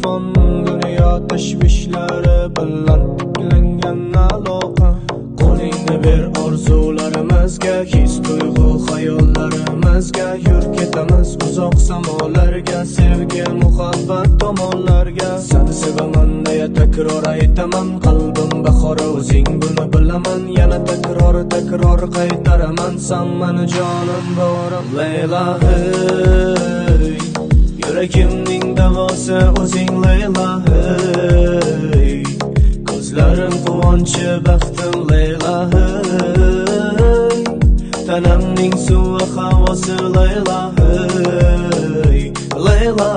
telefon dunyo tashvishlari bilan ilangan aloqa. Qo'lingni ber orzularimizga, his tuyg'u xayollarimizga. Yur ketamiz uzoq samolarga, sevgi muhabbat tomonlarga. Seni sevaman deya takror aytaman, qalbim bahori o'zing buni bilaman. Yana takror qaytaraman, san meni jonim borim Leyla hey. Yuragimning davosi o'zing Leyla hey. Ko'zlarim quvonchi baxtim Leyla hey. Tanamning suvi havosi Leyla hey. Leyla